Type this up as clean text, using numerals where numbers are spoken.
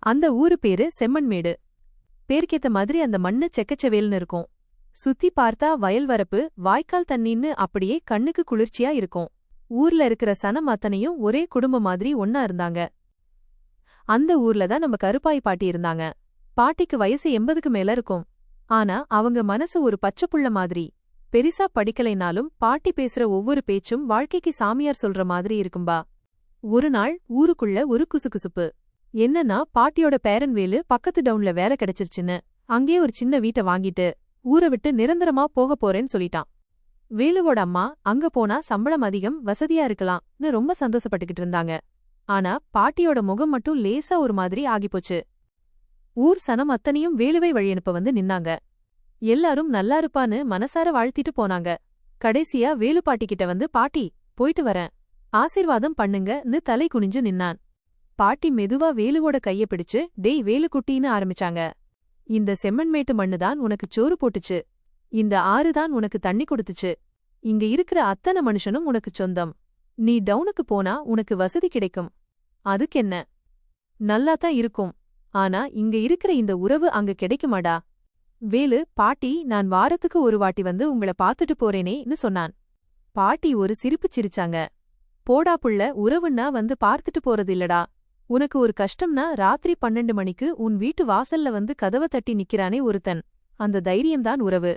அந்த ஊரு பேரு செம்மண்மேடு. பேருக்கேத்த மாதிரி அந்த மண்ணு செக்கச்செவேல்னு இருக்கும். சுத்தி பார்த்தா வயல்வரப்பு, வாய்க்கால் தண்ணின்னு அப்படியே கண்ணுக்கு குளிர்ச்சியா இருக்கும். ஊர்ல இருக்கிற சனம் அத்தனையும் ஒரே குடும்பம் மாதிரி ஒன்னா இருந்தாங்க. அந்த ஊர்ல தான் நம்ம கருப்பாய் பாட்டி இருந்தாங்க. பாட்டிக்கு வயசு 80க்கு மேல இருக்கும். ஆனா அவங்க மனசு ஒரு பச்சைப்புள்ள மாதிரி. பெரிசா படிக்கலைனாலும் பாட்டி பேசுற ஒவ்வொரு பேச்சும் வாழ்க்கைக்கு சாமியார் சொல்ற மாதிரி இருக்கும்பா. ஒரு நாள் ஊருக்குள்ள ஒரு குசுகுசுப்பு. என்னன்னா, பாட்டியோட பேரன் வேலு பக்கத்து டவுன்ல வேலை கிடைச்சிருச்சுன்னு அங்கேயே ஒரு சின்ன வீட்டை வாங்கிட்டு ஊரை விட்டு நிரந்தரமா போக போறேன்னு சொல்லிட்டான். வேலுவோட அம்மா அங்க போனா சம்பளம் அதிகம், வசதியா இருக்கலாம்னு ரொம்ப சந்தோஷப்பட்டுக்கிட்டு இருந்தாங்க. ஆனா பாட்டியோட முகம் மட்டும் லேசா ஒரு மாதிரி ஆகிப்போச்சு. ஊர் சனம் அத்தனையும் வேலுவை வழியனுப்ப வந்து நின்னாங்க. எல்லாரும் நல்லா இருப்பான்னு மனசார வாழ்த்திட்டு போனாங்க. கடைசியா வேலு பாட்டிக்கிட்ட வந்து, பாட்டி போயிட்டு வரேன், ஆசீர்வாதம் பண்ணுங்கன்னு தலை குனிஞ்சு நின்னான். பாட்டி மெதுவா வேலுவோட கைய பிடிச்சு, டேய் வேலுக்குட்டின்னு ஆரம்பிச்சாங்க. இந்த செம்மண்மேட்டு மண்ணுதான் உனக்கு சோறு போட்டுச்சு. இந்த ஆறுதான் உனக்கு தண்ணி கொடுத்துச்சு. இங்க இருக்கிற அத்தனை மனுஷனும் உனக்கு சொந்தம். நீ டவுனுக்கு போனா உனக்கு வசதி கிடைக்கும். அதுக்கென்ன, நல்லாதான் இருக்கும். ஆனா இங்க இருக்கிற இந்த உறவு அங்க கிடைக்குமாடா? வேலு, பாட்டி நான் வாரத்துக்கு ஒரு வாட்டி வந்து உங்கள பாத்துட்டு போறேனேன்னு சொன்னான். பாட்டி ஒரு சிரிப்பு சிரிச்சாங்க. போடா புள்ள, உறவுன்னா வந்து பார்த்துட்டு போறது இல்லடா. உனக்கு ஒரு கஷ்டம்னா ராத்திரி 12 மணிக்கு உன் வீட்டு வாசல்ல வந்து கதவ தட்டி நிக்கிறானே ஒருத்தன், அந்த தைரியம்தான் உறவு.